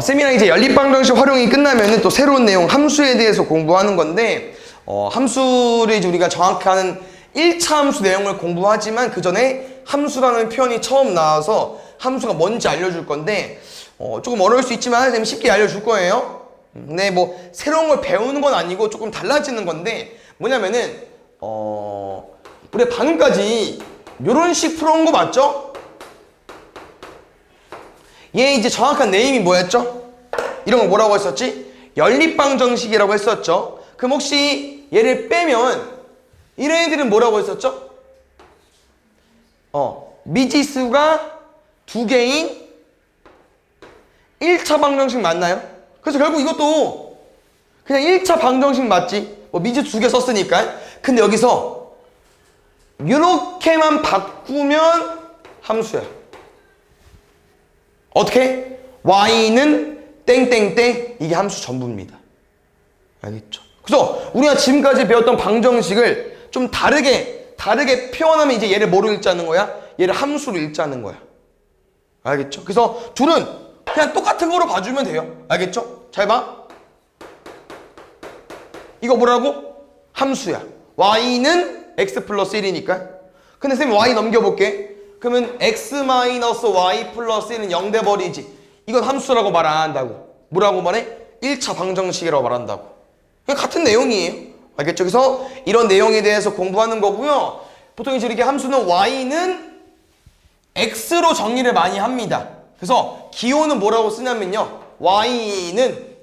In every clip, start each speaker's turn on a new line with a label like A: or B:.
A: 쌤이랑 이제 연립방정식 활용이 끝나면은 또 새로운 내용 함수에 대해서 공부하는 건데, 함수를 이제 우리가 정확히 하는 1차 함수 내용을 공부하지만 그 전에 함수라는 표현이 처음 나와서 함수가 뭔지 알려줄 건데, 조금 어려울 수 있지만 쌤이 쉽게 알려줄 거예요. 근데 뭐 새로운 걸 배우는 건 아니고 조금 달라지는 건데, 뭐냐면은 우리가 방금까지 요런 식 풀어온 거 맞죠? 얘 이제 정확한 네임이 뭐였죠? 이런 거 뭐라고 했었지? 연립방정식이라고 했었죠. 그럼 혹시 얘를 빼면 이런 애들은 뭐라고 했었죠? 미지수가 두 개인 1차 방정식 맞나요? 그래서 결국 이것도 그냥 1차 방정식 맞지? 뭐 미지수 두 개 썼으니까. 근데 여기서 이렇게만 바꾸면 함수야. 어떻게? y는 땡땡땡, 이게 함수 전부입니다. 알겠죠? 그래서 우리가 지금까지 배웠던 방정식을 좀 다르게 표현하면 이제 얘를 뭐로 읽자는 거야? 얘를 함수로 읽자는 거야. 알겠죠? 그래서 둘은 그냥 똑같은 거로 봐주면 돼요. 알겠죠? 잘 봐. 이거 뭐라고? 함수야. y는 x 플러스 1이니까. 근데 쌤 y 넘겨볼게. 그러면 x-y 플러스 1은 0 돼버리지. 이건 함수라고 말 안 한다고. 뭐라고 말해? 1차 방정식이라고 말한다고. 그냥 같은 내용이에요. 알겠죠? 그래서 이런 내용에 대해서 공부하는 거고요. 보통 이제 이렇게 함수는 y는 x로 정의를 많이 합니다. 그래서 기호는 뭐라고 쓰냐면요, y는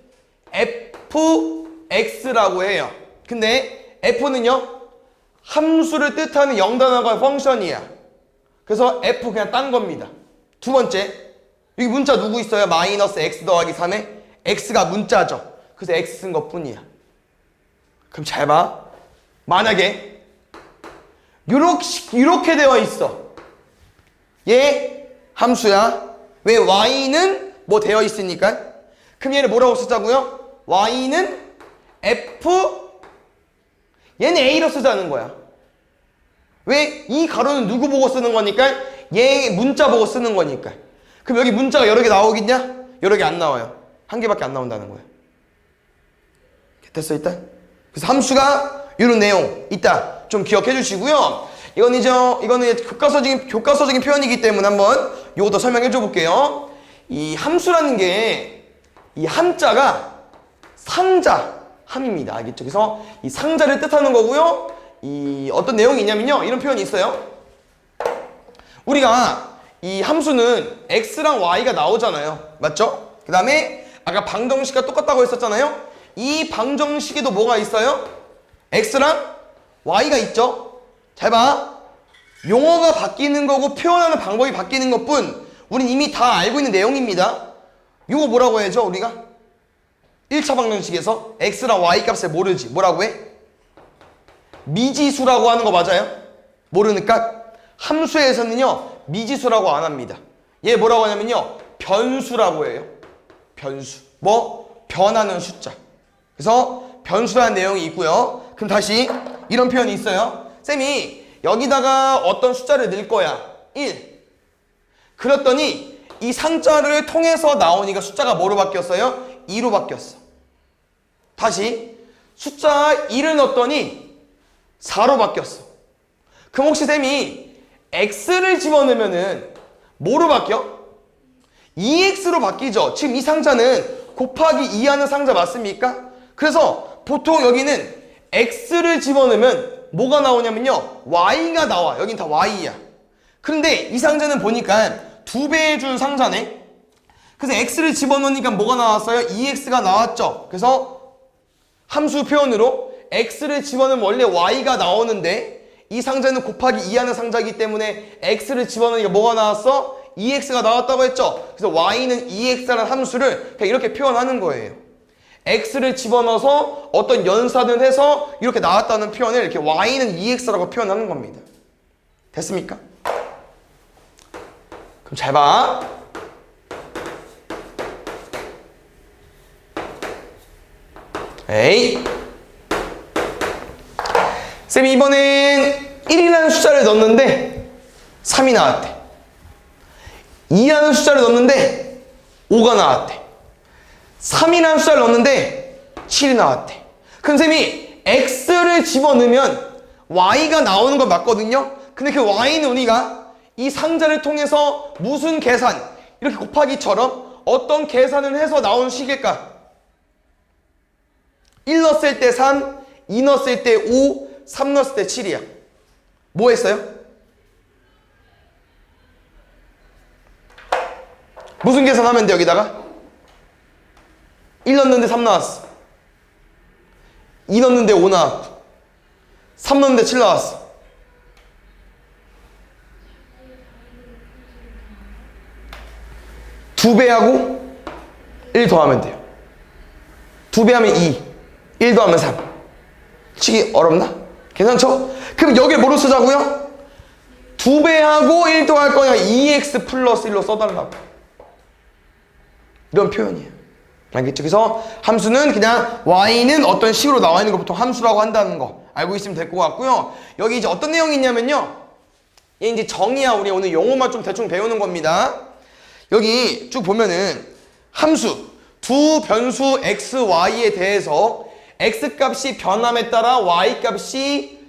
A: fx라고 해요. 근데 f는요, 함수를 뜻하는 영단어가 펑션이야. 그래서 f 그냥 딴 겁니다. 두 번째, 여기 문자 누구 있어요? 마이너스 x 더하기 3에 x가 문자죠. 그래서 x 쓴 것 뿐이야. 그럼 잘 봐. 만약에 이렇게 되어 있어. 얘 함수야. 왜? y는 뭐 되어 있으니까. 그럼 얘를 뭐라고 쓰자고요? y는 f, 얘는 a로 쓰자는 거야. 왜? 이 가로는 누구 보고 쓰는 거니까? 얘 문자 보고 쓰는 거니까. 그럼 여기 문자가 여러 개 나오겠냐? 여러 개 안 나와요. 한 개밖에 안 나온다는 거야. 됐어 일단? 그래서 함수가 이런 내용 있다. 좀 기억해 주시고요. 이거는 교과서적인 표현이기 때문에 한번 요것도 설명해 줘 볼게요. 이 함수라는 게 이 함자가 상자, 함입니다. 알겠죠? 그래서 이 상자를 뜻하는 거고요. 이 어떤 내용이 있냐면요, 이런 표현이 있어요. 우리가 이 함수는 x랑 y가 나오잖아요. 맞죠? 그 다음에 아까 방정식과 똑같다고 했었잖아요. 이 방정식에도 뭐가 있어요? x랑 y가 있죠. 잘 봐. 용어가 바뀌는 거고 표현하는 방법이 바뀌는 것뿐 우린 이미 다 알고 있는 내용입니다. 이거 뭐라고 해야죠? 우리가 1차 방정식에서 x랑 y 값을 모르지. 뭐라고 해? 미지수라고 하는 거 맞아요? 모르니까 함수에서는요, 미지수라고 안 합니다. 얘 뭐라고 하냐면요, 변수라고 해요. 변수. 뭐? 변하는 숫자. 그래서 변수라는 내용이 있고요. 그럼 다시 이런 표현이 있어요. 쌤이 여기다가 어떤 숫자를 넣을 거야. 1. 그랬더니 이 상자를 통해서 나오니까 숫자가 뭐로 바뀌었어요? 2로 바뀌었어. 다시 숫자 1을 넣었더니 4로 바뀌었어. 그럼 혹시 쌤이 x를 집어넣으면은 뭐로 바뀌어? 2x로 바뀌죠. 지금 이 상자는 곱하기 2 하는 상자 맞습니까? 그래서 보통 여기는 x를 집어넣으면 뭐가 나오냐면요, y가 나와. 여긴 다 y야. 그런데 이 상자는 보니까 2배 준 상자네. 그래서 x를 집어넣으니까 뭐가 나왔어요? 2x가 나왔죠. 그래서 함수 표현으로 x를 집어넣으면 원래 y가 나오는데 이 상자는 곱하기 2 하는 상자이기 때문에 x를 집어넣으니까 뭐가 나왔어? 2x가 나왔다고 했죠. 그래서 y는 2x라는 함수를 그냥 이렇게 표현하는 거예요. x를 집어넣어서 어떤 연산을 해서 이렇게 나왔다는 표현을 이렇게 y는 2x라고 표현하는 겁니다. 됐습니까? 그럼 잘 봐. 에이. 쌤이 이번엔 1이라는 숫자를 넣었는데 3이 나왔대. 2라는 숫자를 넣었는데 5가 나왔대. 3이라는 숫자를 넣었는데 7이 나왔대. 그럼 쌤이 x를 집어넣으면 y가 나오는 건 맞거든요. 근데 그 y는 우리가 이 상자를 통해서 무슨 계산, 이렇게 곱하기처럼 어떤 계산을 해서 나온 식일까? 1 넣었을 때 3, 2 넣었을 때 5, 3 넣었을 때 7이야. 뭐 했어요? 무슨 계산하면 돼 여기다가? 1 넣었는데 3 나왔어. 2 넣었는데 5 나왔고 3 넣었는데 7 나왔어. 두 배하고 1 더하면 돼요. 두 배하면 2, 1 더하면 3. 치기 어렵나? 괜찮죠? 그럼 여기를 뭐로 쓰자고요? 두 배하고 1 더할 거냐 2x 플러스 1로 써달라고. 이런 표현이에요. 알겠죠? 그래서 함수는 그냥 y는 어떤 식으로 나와 있는 거 보통 함수라고 한다는 거 알고 있으면 될 것 같고요. 여기 이제 어떤 내용이 있냐면요. 얘 이제 정의야. 우리 오늘 용어만 좀 대충 배우는 겁니다. 여기 쭉 보면은 함수 두 변수 x, y에 대해서 x 값이 변함에 따라 y 값이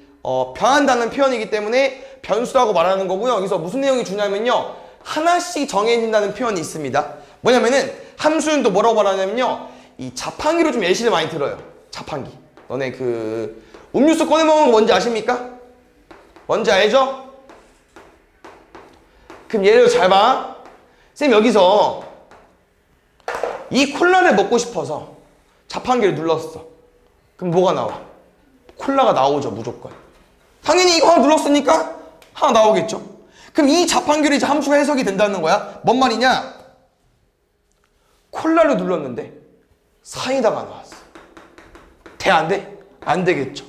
A: 변한다는 표현이기 때문에 변수라고 말하는 거고요. 여기서 무슨 내용이 중요하면요. 하나씩 정해진다는 표현이 있습니다. 뭐냐면은 함수는 또 뭐라고 말하냐면요. 이 자판기로 좀 예시를 많이 들어요. 자판기. 너네 그 음료수 꺼내 먹는 거 뭔지 아십니까? 뭔지 알죠? 그럼 예를 들어 잘 봐. 쌤 여기서 이 콜라를 먹고 싶어서 자판기를 눌렀어. 그럼 뭐가 나와? 콜라가 나오죠 무조건. 당연히 이거 하나 눌렀으니까 하나 나오겠죠. 그럼 이 자판기를 이제 함수가 해석이 된다는 거야. 뭔 말이냐? 콜라를 눌렀는데 사이다가 나왔어. 돼 안 돼? 안 되겠죠.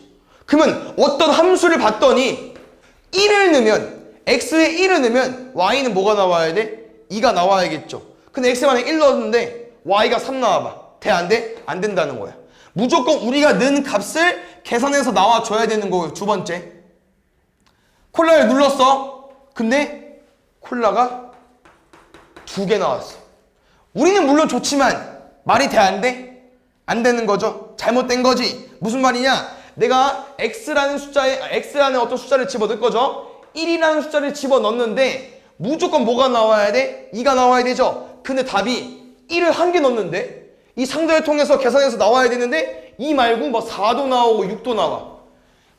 A: 그러면 어떤 함수를 봤더니 1을 넣으면 x에 1을 넣으면 y는 뭐가 나와야 돼? 2가 나와야겠죠. 근데 x만에 1 넣었는데 y가 3 나와봐. 돼 안 돼? 안 된다는 거야. 무조건 우리가 넣은 값을 계산해서 나와줘야 되는 거예요. 두 번째. 콜라를 눌렀어. 근데 콜라가 2개 나왔어. 우리는 물론 좋지만 말이 돼 안 돼? 안 되는 거죠. 잘못된 거지. 무슨 말이냐? 내가 x라는 어떤 숫자를 집어넣을 거죠. 1이라는 숫자를 집어넣는데 무조건 뭐가 나와야 돼? 2가 나와야 되죠. 근데 답이 1을 1개 넣었는데 이 상자를 통해서 계산해서 나와야 되는데 2 말고 뭐 4도 나오고 6도 나와.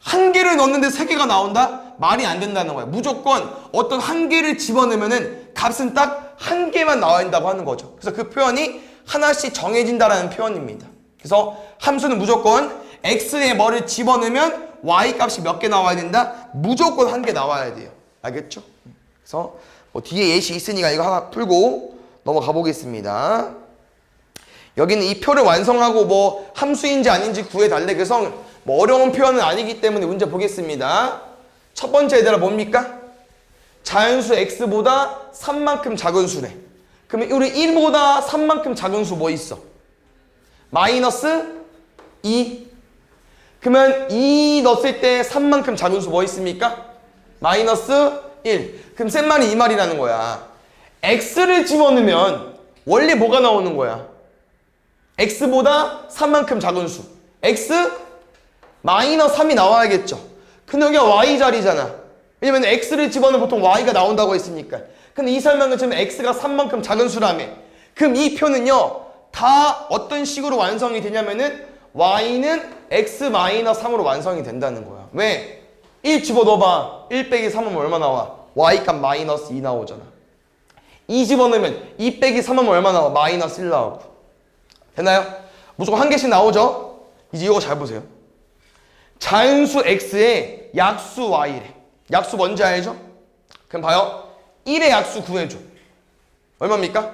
A: 1개를 넣었는데 3개가 나온다? 말이 안 된다는 거야. 무조건 어떤 1개를 집어넣으면은 값은 딱 1개만 나와야 된다고 하는 거죠. 그래서 그 표현이 하나씩 정해진다라는 표현입니다. 그래서 함수는 무조건 x에 뭐를 집어넣으면 y 값이 몇 개 나와야 된다? 무조건 1개 나와야 돼요. 알겠죠? 그래서 뭐 뒤에 예시 있으니까 이거 하나 풀고 넘어가 보겠습니다. 여기는 이 표를 완성하고 뭐 함수인지 아닌지 구해달래. 그래서 뭐 어려운 표현은 아니기 때문에 문제 보겠습니다. 첫 번째 얘들아 뭡니까? 자연수 x보다 3만큼 작은 수래. 그러면 우리 1보다 3만큼 작은 수 뭐 있어? 마이너스 2. 그러면 2 넣었을 때 3만큼 작은 수 뭐 있습니까? 마이너스 1. 그럼 쌤 말이 이 말이라는 거야. x를 집어넣으면 원래 뭐가 나오는 거야? x보다 3만큼 작은 수. x 마이너스 3이 나와야겠죠. 근데 여기가 y 자리잖아. 왜냐면 x를 집어넣으면 보통 y가 나온다고 했으니까. 근데 이 설명은 지금 x가 3만큼 작은 수라며. 그럼 이 표는요. 다 어떤 식으로 완성이 되냐면은 y는 x-3으로 완성이 된다는 거야. 왜? 1 집어넣어봐. 1 빼기 3하면 얼마 나와? y값 마이너스 2 나오잖아. 2 집어넣으면 2 빼기 3하면 얼마 나와? 마이너스 1 나오고. 됐나요? 무조건 한 개씩 나오죠? 이제 이거 잘 보세요. 자연수 x에 약수 y래. 약수 뭔지 알죠? 그럼 봐요. 1의 약수 구해줘. 얼마입니까?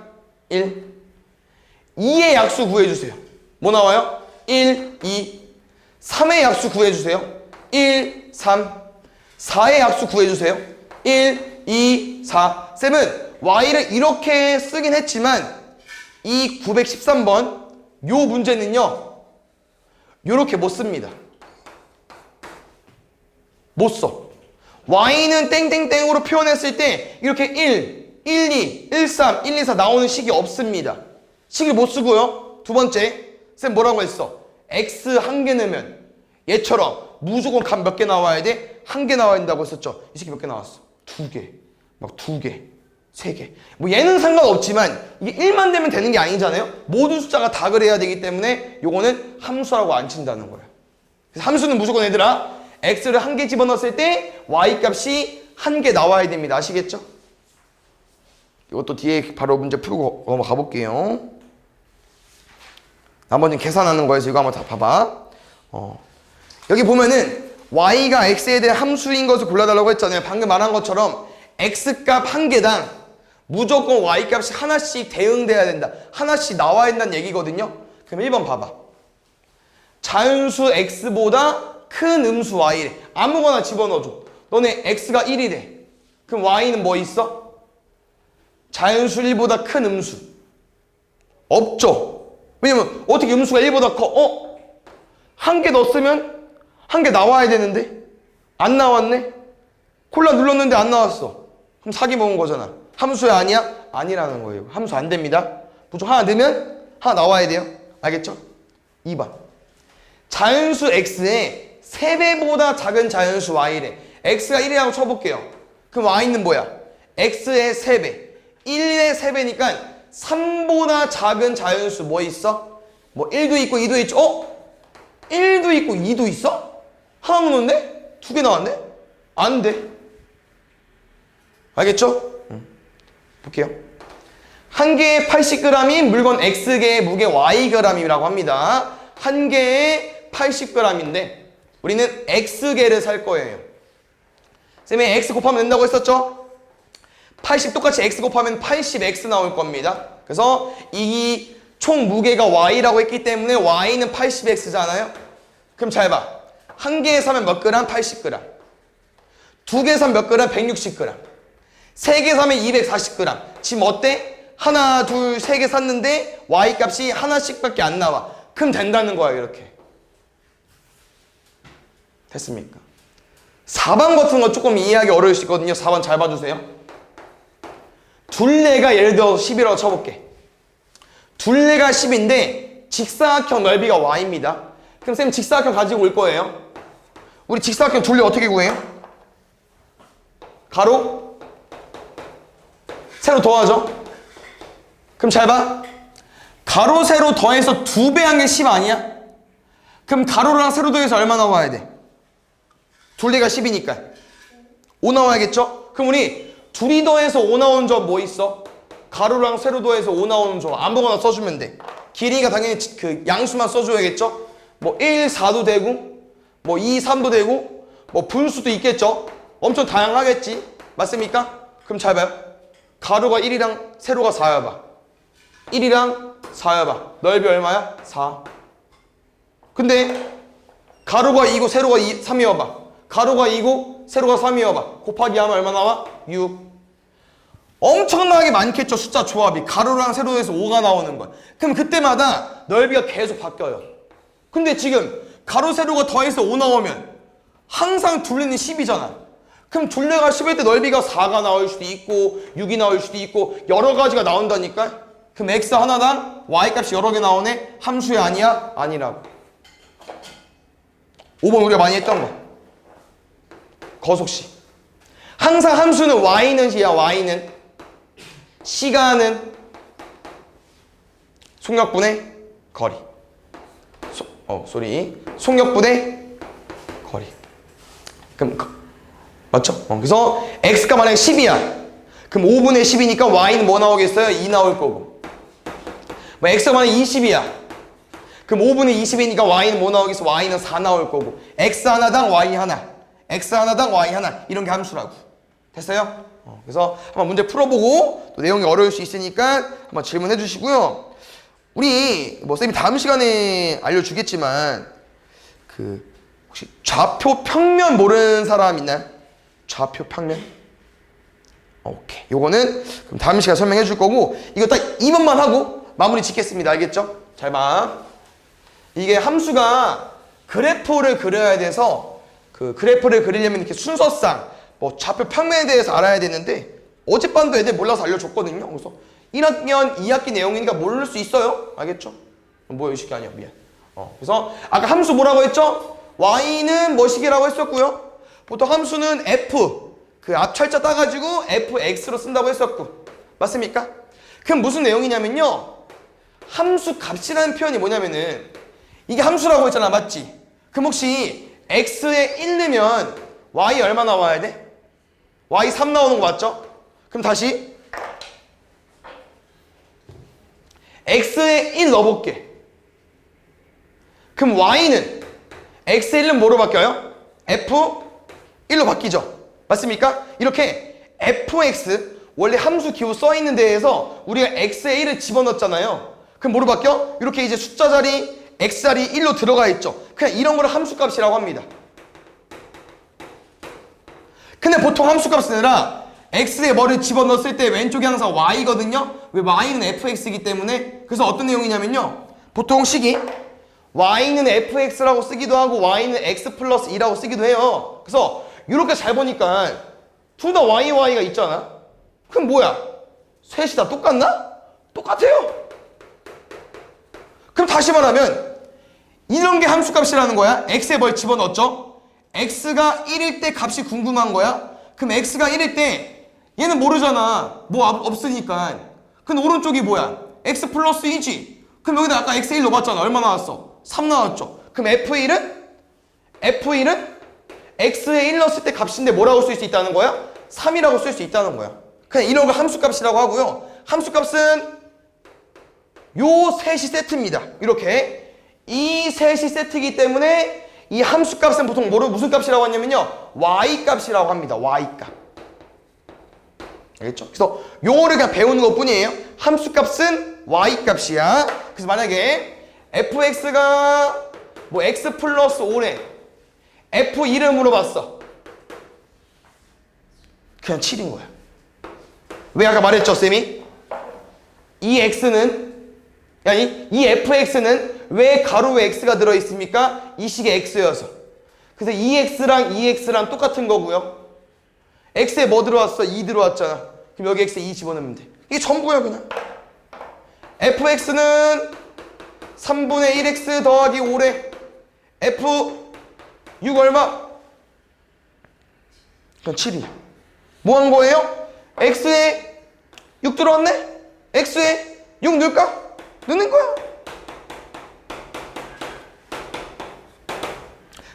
A: 1. 2의 약수 구해주세요. 뭐 나와요? 1, 2. 3의 약수 구해주세요. 1, 3. 4의 약수 구해주세요. 1, 2, 4. 쌤은 y를 이렇게 쓰긴 했지만 이 913번 요 문제는요. 요렇게 못 씁니다. 못 써. y는 땡땡땡으로 표현했을 때 이렇게 1, 1, 2, 1, 3, 1, 2, 4 나오는 식이 없습니다. 식을 못 쓰고요. 두 번째, 쌤 뭐라고 했어? x 한 개 넣으면 얘처럼 무조건 값 몇 개 나와야 돼? 한 개 나와야 된다고 했었죠. 이 새끼 몇 개 나왔어? 두 개. 막 두 개. 세 개. 뭐 얘는 상관없지만 이게 1만 되면 되는 게 아니잖아요. 모든 숫자가 다 그래야 되기 때문에 요거는 함수라고 안 친다는 거예요. 그래서 함수는 무조건 얘들아 x를 한 개 집어넣었을 때 y 값이 한 개 나와야 됩니다. 아시겠죠? 이것도 뒤에 바로 문제 풀고 넘어가 볼게요. 나머지는 계산하는 거여서 이거 한번 다 봐봐. 여기 보면은 y가 x에 대한 함수인 것을 골라달라고 했잖아요. 방금 말한 것처럼 x값 한 개당 무조건 y값이 하나씩 대응돼야 된다. 하나씩 나와야 된다는 얘기거든요. 그럼 1번 봐봐. 자연수 x보다 큰 음수 y래. 아무거나 집어넣어줘. 너네 x가 1이래. 그럼 y는 뭐 있어? 자연수 1보다 큰 음수. 없죠. 왜냐면 어떻게 음수가 1보다 커? 한 개 넣었으면 한 개 나와야 되는데 안 나왔네? 콜라 눌렀는데 안 나왔어. 그럼 사기 먹은 거잖아. 함수야 아니야? 아니라는 거예요. 함수 안 됩니다. 무조건 하나 넣으면 하나 나와야 돼요. 알겠죠? 2번. 자연수 x의 3배보다 작은 자연수 y래. x가 1이라고 쳐볼게요. 그럼 y는 뭐야? x의 3배. 1의 3배니까 3보다 작은 자연수 뭐 있어? 뭐 1도 있고 2도 있죠? 1도 있고 2도 있어? 하나 넣었네? 두 개 나왔네? 안 돼. 알겠죠? 볼게요. 한 개에 80g인 물건 X개의 무게 Yg이라고 합니다. 한 개에 80g인데 우리는 X개를 살 거예요. 쌤이 X 곱하면 된다고 했었죠? 80 똑같이 X 곱하면 80X 나올 겁니다. 그래서 이 총 무게가 Y라고 했기 때문에 Y는 80X잖아요. 그럼 잘 봐. 한 개에 사면 몇 그램? 80g. 두 개 사면 몇 그램? 160g. 세 개 사면 240g. 지금 어때? 하나, 둘, 세 개 샀는데 Y 값이 하나씩밖에 안 나와. 그럼 된다는 거야, 이렇게. 됐습니까? 4번 같은 거 조금 이해하기 어려울 수 있거든요. 4번 잘 봐주세요. 둘레가 예를 들어 10이라고 쳐볼게. 둘레가 10인데 직사각형 넓이가 Y입니다. 그럼 쌤 직사각형 가지고 올 거예요. 우리 직사각형 둘레 어떻게 구해요? 가로? 세로 더하죠? 그럼 잘 봐. 가로, 세로 더해서 2배 한 게 10 아니야? 그럼 가로랑 세로 더해서 얼마 나와야 돼? 둘레가 10이니까 5 나와야겠죠? 그럼 우리 둘이 더해서 5 나오는 점 뭐 있어? 가로랑 세로 더해서 5 나오는 점 아무거나 써주면 돼. 길이가 당연히 그 양수만 써줘야겠죠? 뭐 1, 4도 되고 뭐 2, 3도 되고 뭐 분수도 있겠죠? 엄청 다양하겠지? 맞습니까? 그럼 잘 봐요. 가로가 1이랑 세로가 4야 봐. 1이랑 4야 봐. 넓이 얼마야? 4. 근데 가로가 2고 세로가 3이어 봐. 가로가 2고 세로가 3이어 봐. 곱하기 하면 얼마 나와? 6. 엄청나게 많겠죠, 숫자 조합이. 가로랑 세로에서 5가 나오는 거야. 그럼 그때마다 넓이가 계속 바뀌어요. 근데 지금 가로 세로가 더해서 5 나오면 항상 둘레는 10이잖아. 그럼 둘레가 10일 때 넓이가 4가 나올 수도 있고 6이 나올 수도 있고 여러 가지가 나온다니까. 그럼 x 하나당 y 값이 여러 개 나오네. 함수야 아니야? 아니라고. 5번 우리가 많이 했던 거. 거속시. 항상 함수는 y는 시야. y는 시간은 속력분의 거리. 속력분의 거리. 그럼 맞죠? 그래서 x가 만약에 10이야. 그럼 5분의 10이니까 y는 뭐 나오겠어요? 2 나올 거고. 뭐 x가 만약에 20이야. 그럼 5분의 20이니까 y는 뭐 나오겠어? y는 4 나올 거고. x 하나당 y 하나. x 하나당 y 하나. 이런 게 함수라고. 됐어요? 그래서 한번 문제 풀어보고 또 내용이 어려울 수 있으니까 한번 질문해 주시고요. 우리 뭐 쌤이 다음 시간에 알려주겠지만 그 혹시 좌표 평면 모르는 사람 있나요? 좌표 평면? 오케이. 요거는 그럼 다음 시간에 설명해 줄 거고 이거 딱 2번만 하고 마무리 짓겠습니다. 알겠죠? 잘 봐. 이게 함수가 그래프를 그려야 돼서 그 그래프를 그리려면 이렇게 순서상 뭐 좌표 평면에 대해서 알아야 되는데 어젯밤도 애들 몰라서 알려줬거든요. 그래서 1학년 2학기 내용이니까 모를 수 있어요. 알겠죠? 뭐야 이 식이 아니야 미안. 그래서 아까 함수 뭐라고 했죠? y는 뭐식이라고 했었고요. 보통 함수는 f 그 앞철자 따가지고 fx로 쓴다고 했었고 맞습니까? 그럼 무슨 내용이냐면요. 함수 값이라는 표현이 뭐냐면은 이게 함수라고 했잖아 맞지? 그럼 혹시 x에 1 넣으면 y 얼마 나와야 돼? y 3 나오는 거 맞죠? 그럼 다시 x에 1 넣어볼게. 그럼 y는 x에 1은 뭐로 바뀌어요? f1로 바뀌죠. 맞습니까? 이렇게 fx 원래 함수 기호 써있는 데에서 우리가 x에 1을 집어넣었잖아요. 그럼 뭐로 바뀌어? 이렇게 이제 숫자 자리 x 자리 1로 들어가 있죠. 그냥 이런 거를 함수값이라고 합니다. 근데 보통 함수값 쓰느라 x에 뭐를 집어넣었을 때 왼쪽이 항상 y거든요. 왜 y는 fx이기 때문에. 그래서 어떤 내용이냐면요. 보통 식이 y는 fx라고 쓰기도 하고 y는 x 플러스 2라고 쓰기도 해요. 그래서 이렇게 잘 보니까 둘 다 y가 있잖아. 그럼 뭐야? 셋이 다 똑같나? 똑같아요. 그럼 다시 말하면 이런 게 함수값이라는 거야. x에 뭘 집어넣었죠? x가 1일 때 값이 궁금한 거야. 그럼 x가 1일 때 얘는 모르잖아. 뭐 없으니까. 근데 오른쪽이 뭐야? x 플러스 2지. 그럼 여기다 아까 x 1 넣어봤잖아. 얼마 나왔어? 3 나왔죠. 그럼 f1은 x에 1 넣었을 때 값인데 뭐라고 쓸 수 있다는 거야? 3이라고 쓸 수 있다는 거야. 그냥 이런 걸 함수값이라고 하고요. 함수값은 요 셋이 세트입니다. 이렇게 이 셋이 세트이기 때문에 이 함수값은 보통 무슨 값이라고 하냐면요. y값이라고 합니다. y값. 알겠죠? 그래서 요거를 그냥 배우는 것 뿐이에요. 함수값은 y값이야. 그래서 만약에 fx가 뭐 x 플러스 5래. f 이름으로 봤어. 그냥 7인 거야. 왜 아까 말했죠, 쌤이? 이 fx는 왜 가로에 x가 들어있습니까? 이 식의 x여서. 그래서 이 x랑 똑같은 거고요. x에 뭐 들어왔어? 2 들어왔잖아. 그럼 여기 x에 2 집어넣으면 돼. 이게 전부야 그냥. fx는 3분의 1x 더하기 5래. f 6 얼마? 그냥 7이야. 뭐 한 거예요? x에 6 들어왔네? x에 6 넣을까? 넣는 거야.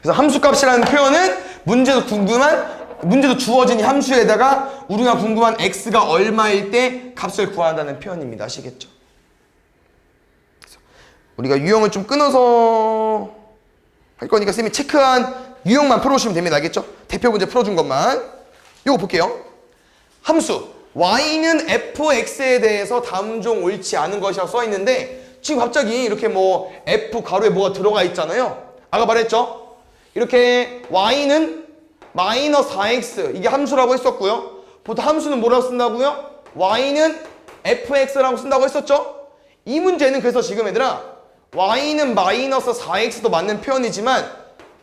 A: 그래서 함수값이라는 표현은 문제도 주어진 이 함수에다가 우리가 궁금한 x가 얼마일 때 값을 구한다는 표현입니다. 아시겠죠? 우리가 유형을 좀 끊어서 할 거니까 쌤이 체크한 유형만 풀어오시면 됩니다. 알겠죠? 대표 문제 풀어준 것만. 요거 볼게요. 함수 y는 fx에 대해서 다음 중 옳지 않은 것이라고 써있는데 지금 갑자기 이렇게 뭐 f 가로에 뭐가 들어가 있잖아요. 아까 말했죠? 이렇게 y는 마이너스 4x 이게 함수라고 했었고요. 보통 함수는 뭐라고 쓴다고요? y는 fx라고 쓴다고 했었죠? 이 문제는 그래서 지금 얘들아 y는 마이너스 4x도 맞는 표현이지만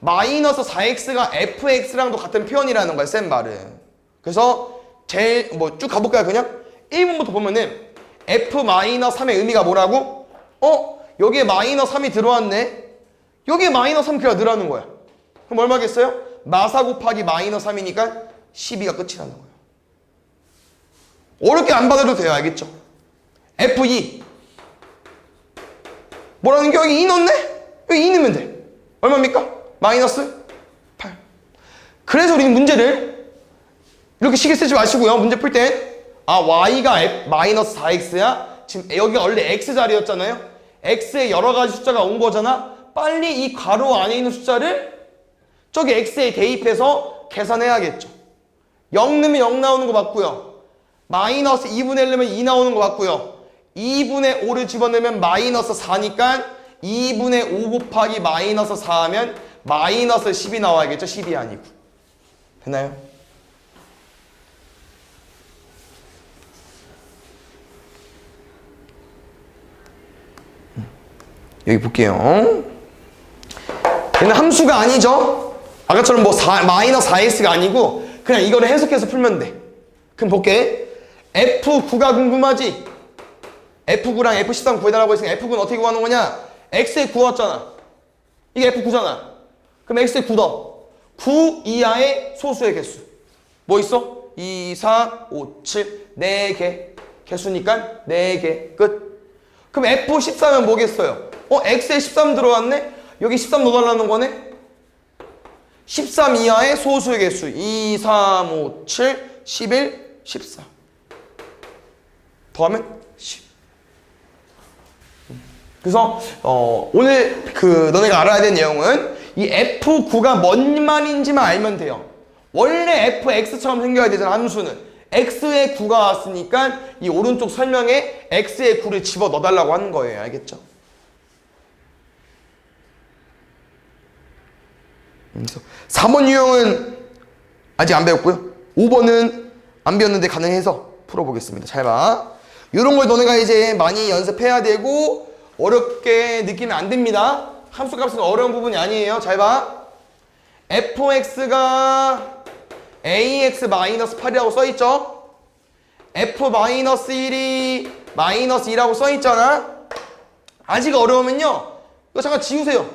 A: 마이너스 4x가 fx랑도 같은 표현이라는 거야, 쌤 말은. 그래서 제일 뭐 쭉 가볼까요? 그냥 1번부터 보면은 f-3의 의미가 뭐라고? 여기에 마이너스 3이 들어왔네. 여기에 마이너스 3 그냥 넣으라는 거야. 그럼 얼마겠어요? 마사 곱하기 마이너스 3이니까 12가 끝이라는 거예요. 어렵게 안 받아도 돼요. 알겠죠? f2 뭐라는 게 여기 2 넣네? 여기 2 넣으면 돼. 얼마입니까? 마이너스 8. 그래서 우리는 문제를 이렇게 식을 쓰지 마시고요. 문제 풀 땐 y가 마이너스 4x야? 지금 여기가 원래 x자리였잖아요. x에 여러 가지 숫자가 온 거잖아. 빨리 이 괄호 안에 있는 숫자를 저기 x에 대입해서 계산해야겠죠. 0 넣으면 0 나오는 거 맞고요. 마이너스 2분의 1 넣으면 2 나오는 거 맞고요. 2분의 5를 집어넣으면 마이너스 4니까 2분의 5 곱하기 마이너스 4 하면 마이너스 10이 나와야겠죠. 10이 아니고. 됐나요? 여기 볼게요. 얘는 함수가 아니죠. 아까처럼 뭐 마이너스 4x가 아니고 그냥 이거를 해석해서 풀면 돼. 그럼 볼게. F9가 궁금하지? F9랑 F13 구해달라고 했으니까 F9는 어떻게 구하는 거냐? x에 9 왔잖아. 이게 F9잖아. 그럼 x에 9 넣어. 9 이하의 소수의 개수. 뭐 있어? 2, 4, 5, 7, 4개. 개수니까 4개. 끝. 그럼 F14면 뭐겠어요? x에 13 들어왔네? 여기 13 넣어달라는 거네? 13 이하의 소수의 개수. 2, 3, 5, 7, 11, 14. 더하면 10. 그래서 오늘 너네가 알아야 될 내용은 이 F9가 뭔 말인지만 알면 돼요. 원래 fx처럼 생겨야 되잖아, 함수는. x에 9가 왔으니까 이 오른쪽 설명에 x에 9를 집어 넣어달라고 하는 거예요. 알겠죠? 그래서 4번 유형은 아직 안 배웠고요. 5번은 안 배웠는데 가능해서 풀어보겠습니다. 잘 봐. 이런 걸 너네가 이제 많이 연습해야 되고 어렵게 느끼면 안 됩니다. 함수 값은 어려운 부분이 아니에요. 잘 봐. fx가 ax-8이라고 써있죠? f-1이 -2라고 써있잖아? 아직 어려우면요, 이거 잠깐 지우세요.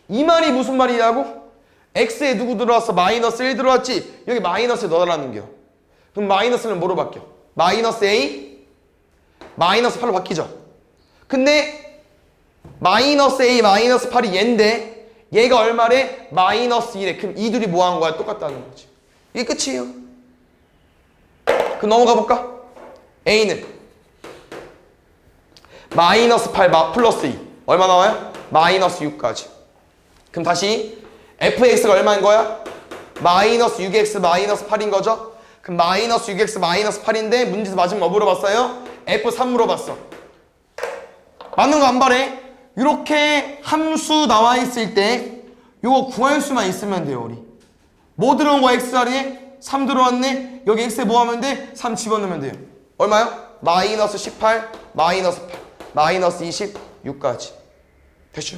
A: 이 말이 무슨 말이냐고? x에 누구 들어왔어? -1 들어왔지? 여기 마이너스 넣어달라는 거요. 그럼 마이너스는 뭐로 바뀌어? -a, -8로 바뀌죠? 근데 -a, -8이 얘인데 얘가 얼마래? -1에. 그럼 이 둘이 뭐 한 거야? 똑같다는 거지. 이게 끝이에요. 그럼 넘어가 볼까? a는 -8 플러스 2 얼마 나와요? -6까지. 그럼 다시 fx가 얼마인 거야? -6x -8인 거죠? 그럼 -6x -8인데 문제에서 마지막 뭐 물어봤어요? f3 물어봤어. 맞는 거 안 바래? 이렇게 함수 나와 있을 때 요거 구할 수만 있으면 돼요. 우리 뭐 들어온 거야? x 자리에 3 들어왔네. 여기 x에 뭐 하면 돼? 3 집어넣으면 돼요. 얼마요? -18 -8 -20 6까지 됐죠?